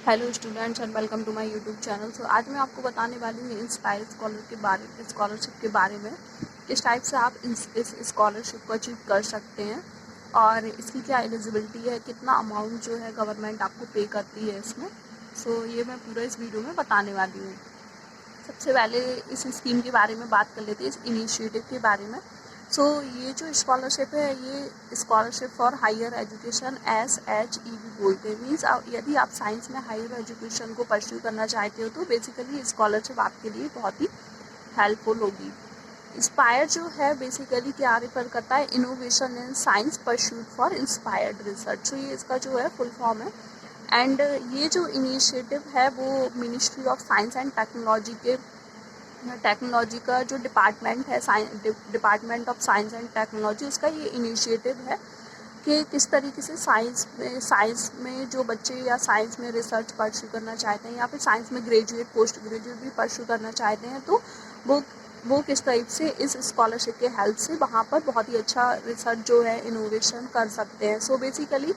Hello students and welcome to my YouTube channel. So आज मैं आपको बताने वाली हूँ इंस्पायर स्कॉलरशिप के बारे में, किस टाइप से आप इस स्कॉलरशिप को अचीव कर सकते हैं और इसकी क्या एलिजिबिलिटी है, कितना अमाउंट जो है गवर्नमेंट आपको पे करती है इसमें। सो ये मैं पूरा इस वीडियो में बताने वाली हूँ। सबसे पहले इस स्कीम के बारे में बात कर लेते हैं, इस इनिशिएटिव के बारे में। सो ये जो स्कॉलरशिप है, ये scholarship for higher education SHEB बोलते हैं। मीन्स यदि आप साइंस में हायर एजुकेशन को परस्यू करना चाहते हो तो बेसिकली स्कॉलरशिप आपके लिए बहुत ही हेल्पफुल होगी। इंस्पायर जो है बेसिकली क्या रेफर करता है, innovation in science pursued for inspired research. So ये इसका जो है फुल फॉर्म है। एंड ये जो इनिशिएटिव है वो ministry of science and technology का जो डिपार्टमेंट है, department of science and technology, उसका ये इनिशिएटिव है कि किस तरीके से साइंस में जो बच्चे या साइंस में रिसर्च परस्यू करना चाहते हैं या फिर साइंस में ग्रेजुएट पोस्ट ग्रेजुएट भी परस्यू करना चाहते हैं तो वो किस टाइप से इस स्कॉलरशिप के हेल्प से वहाँ पर बहुत ही अच्छा रिसर्च जो है इनोवेशन कर सकते हैं। सो बेसिकली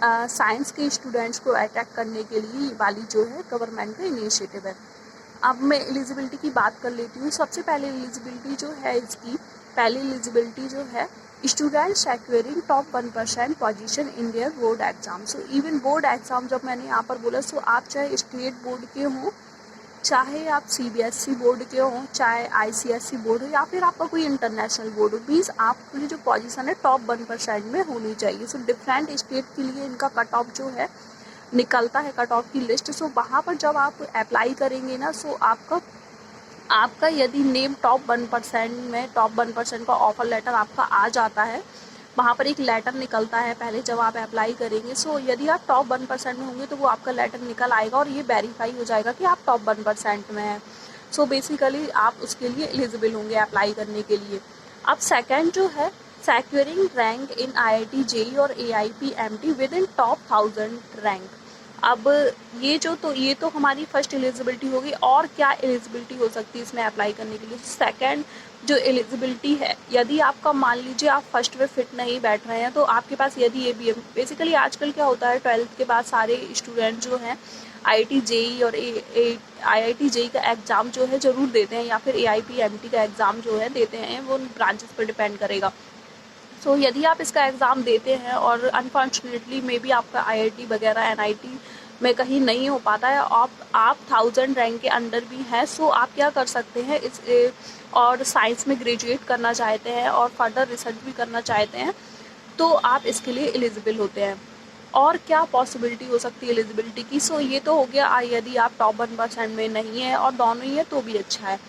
साइंस के स्टूडेंट्स को अट्रैक्ट करने के लिए वाली जो है गवर्नमेंट का इनिशिएटिव है। अब मैं एलिजिबिलिटी की बात कर लेती हूँ। सबसे पहले एलिजिबिलिटी जो है इसकी, पहली एलिजिबिलिटी जो है, student securing top 1% position in their board exam. So even board exam जब मैंने यहाँ पर बोला, सो आप चाहे स्टेट बोर्ड के हों, चाहे आप CBSE बोर्ड के हों, चाहे ICSE बोर्ड हो या फिर आपका कोई इंटरनेशनल बोर्ड हो, मीन्स आपकी जो पोजीशन है टॉप 1% में होनी चाहिए। सो डिफरेंट स्टेट के लिए इनका कट ऑफ जो है निकलता है, कट ऑफ की लिस्ट। सो वहाँ पर जब आप अप्लाई करेंगे ना, सो आपका यदि नेम टॉप 1% में, टॉप 1% का ऑफर लेटर आपका आ जाता है, वहाँ पर एक लेटर निकलता है पहले जब आप अप्लाई करेंगे। सो यदि आप टॉप 1% में होंगे तो वो आपका लेटर निकल आएगा और ये वेरीफाई हो जाएगा कि आप टॉप 1% में हैं। सो बेसिकली आप उसके लिए एलिजिबल होंगे अप्लाई करने के लिए। अब सेकेंड जो है, सेक्योरिंग रैंक इन IIT JEE और AIP MT with in top 1000 rank. अब ये तो हमारी फर्स्ट एलिजिबिलिटी होगी। और क्या एलिजिबिलिटी हो सकती है इसमें अप्लाई करने के लिए? सेकंड जो एलिजिबिलिटी है, यदि आपका मान लीजिए आप फर्स्ट में फिट नहीं बैठ रहे हैं तो आपके पास यदि ये भी है, बेसिकली आजकल क्या होता है, 12th के बाद सारे स्टूडेंट जो हैं IIT JEE और IIT JEE का एग्ज़ाम जो है ज़रूर देते हैं या फिर AIP MT का एग्ज़ाम जो है देते हैं, वो ब्रांचेस पर डिपेंड करेगा। सो यदि आप इसका एग्ज़ाम देते हैं और अनफॉर्चुनेटली मे बी आपका IIT वगैरह NIT में कहीं नहीं हो पाता है, आप 1000 रैंक के अंडर भी हैं, सो आप क्या कर सकते हैं और साइंस में ग्रेजुएट करना चाहते हैं और फर्दर रिसर्च भी करना चाहते हैं तो आप इसके लिए एलिजिबल होते हैं। और क्या पॉसिबिलिटी हो सकती है एलिजिबिलिटी की? सो ये तो हो गया यदि आप टॉप 1% में नहीं है और दोनों ही है तो भी अच्छा है।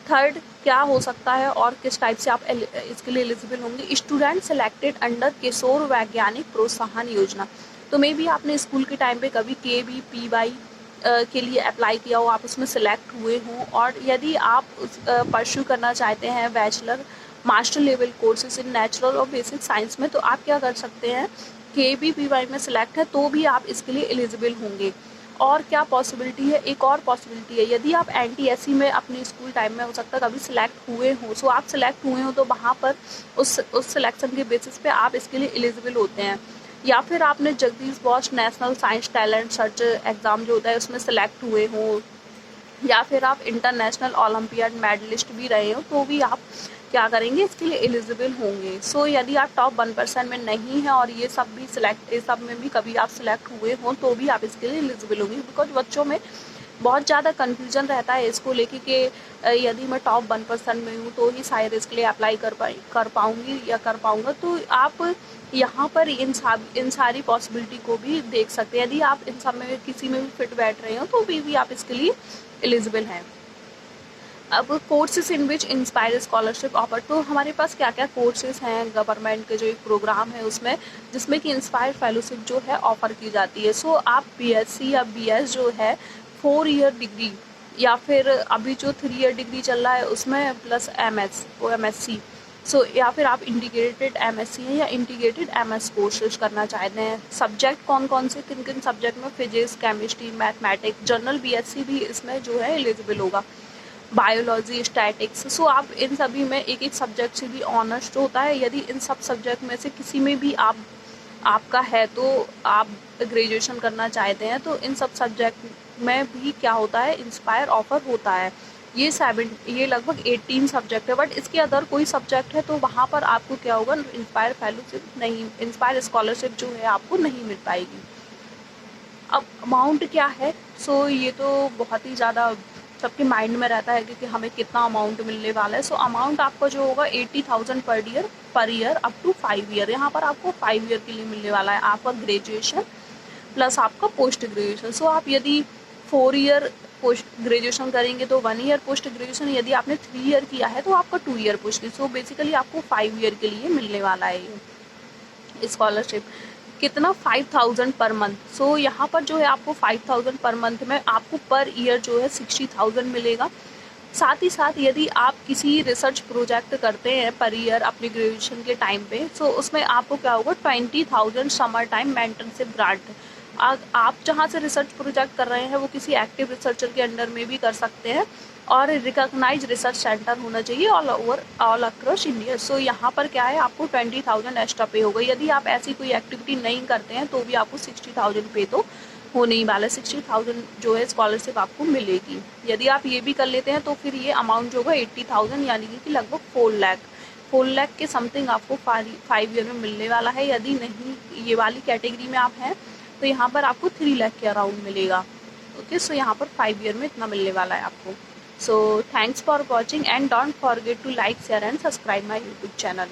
थर्ड क्या हो सकता है और किस टाइप से आप इसके लिए एलिजिबल होंगे? स्टूडेंट सेलेक्टेड अंडर किशोर वैज्ञानिक प्रोत्साहन योजना। तो मे बी आपने स्कूल के टाइम पे कभी KVPY के लिए अप्लाई किया हो, आप उसमें सेलेक्ट हुए हों, और यदि आप परस्यू करना चाहते हैं bachelor master level courses in natural और बेसिक साइंस में, तो आप क्या कर सकते हैं, KVPY में सिलेक्ट है तो भी आप इसके लिए एलिजिबल होंगे। और क्या पॉसिबिलिटी है? एक और पॉसिबिलिटी है, यदि आप NTSE में अपने स्कूल टाइम में हो सकता है कभी सिलेक्ट हुए हो, सो आप सिलेक्ट हुए हो तो वहाँ पर उस सिलेक्शन के बेसिस पे आप इसके लिए एलिजिबल होते हैं। या फिर आपने Jagdish boss national science talent search exam जो होता है उसमें सेलेक्ट हुए हो, या फिर आप इंटरनेशनल ओलंपियाड मेडलिस्ट भी रहे हो तो भी आप क्या करेंगे, इसके लिए एलिजिबल होंगे। सो यदि आप टॉप 1% में नहीं हैं और ये सब में भी कभी आप सिलेक्ट हुए हों तो भी आप इसके लिए एलिजिबल होंगे। बिकॉज बच्चों में बहुत ज़्यादा कन्फ्यूजन रहता है इसको लेके कि यदि मैं टॉप 1% में हूँ तो ही शायद इसके लिए अप्लाई कर पाऊँगी या कर पाऊँगा। तो आप यहाँ पर इन सारी पॉसिबिलिटी को भी देख सकते हैं। यदि आप इन सब में किसी में भी फिट बैठ रहे हो तो भी आप इसके लिए एलिजिबल हैं। अब courses in which inspire scholarship offer, तो हमारे पास क्या क्या कोर्सेज हैं गवर्नमेंट के जो एक प्रोग्राम है उसमें, जिसमें कि इंस्पायर फेलोशिप जो है ऑफ़र की जाती है। सो आप BSc या BS जो है 4 ईयर डिग्री, या फिर अभी जो 3 ईयर डिग्री चल रहा है उसमें प्लस MSc, सो या फिर आप इंटीग्रेटेड MSc है या इंटीग्रेटेड MS कोर्सेज करना चाहते हैं। सब्जेक्ट कौन कौन से, किन किन सब्जेक्ट में? Physics, chemistry, mathematics. General BSc भी इसमें जो है एलिजिबल होगा, बायोलॉजी, स्टैटिक्स। सो आप इन सभी में एक एक सब्जेक्ट से भी ऑनर्स जो होता है, यदि इन सब सब्जेक्ट में से किसी में भी आप आपका है तो आप ग्रेजुएशन करना चाहते हैं तो इन सब सब्जेक्ट में भी क्या होता है, इंस्पायर ऑफर होता है। ये लगभग 18 सब्जेक्ट है, बट इसके अदर कोई सब्जेक्ट है तो वहाँ पर आपको क्या होगा, इंस्पायर फेलोशिप नहीं, इंस्पायर स्कॉलरशिप जो है आपको नहीं मिल पाएगी। अब अमाउंट क्या है, सो ये तो बहुत ही ज़्यादा सबके माइंड में रहता है कि हमें कितना अमाउंट मिलने वाला है। सो अमाउंट आपका जो होगा 80,000 per year up to 5 year. यहाँ पर आपको 5 ईयर के लिए मिलने वाला है आपका ग्रेजुएशन प्लस आपका पोस्ट ग्रेजुएशन। सो आप यदि 4 ईयर पोस्ट ग्रेजुएशन करेंगे तो 1 ईयर पोस्ट ग्रेजुएशन, यदि आपने 3 ईयर किया है तो आपका 2 ईयर पोस्ट। सो बेसिकली आपको 5 ईयर के लिए मिलने वाला है ये स्कॉलरशिप। कितना, 5,000 पर मंथ। सो यहाँ पर जो है आपको 5,000 पर मंथ में आपको पर ईयर जो है 60,000 मिलेगा। साथ ही साथ यदि आप किसी रिसर्च प्रोजेक्ट करते हैं पर ईयर अपने ग्रेजुएशन के टाइम पे, सो उसमें आपको क्या होगा, 20,000 समर टाइम मेंटरशिप ग्रांट। आप जहाँ से रिसर्च प्रोजेक्ट कर रहे हैं वो किसी एक्टिव रिसर्चर के अंडर में भी कर सकते हैं और रिकॉग्नाइज रिसर्च सेंटर होना चाहिए ऑल अक्रॉस इंडिया। सो यहाँ पर क्या है, आपको 20,000 एक्स्ट्रा पे होगा। यदि आप ऐसी कोई एक्टिविटी नहीं करते हैं तो भी आपको 60,000 पे तो होने ही वाला है। 60,000 जो है स्कॉलरशिप आपको मिलेगी। यदि आप ये भी कर लेते हैं तो फिर ये अमाउंट जो होगा 80,000 यानी कि लगभग 4 लाख के समथिंग आपको 5 ईयर में मिलने वाला है। यदि नहीं ये वाली कैटेगरी में आप हैं तो यहाँ पर आपको 3 लाख के अराउंड मिलेगा। ओके, सो यहाँ पर 5 ईयर में इतना मिलने वाला है आपको। So thanks for watching and don't forget to like, share and subscribe my YouTube channel.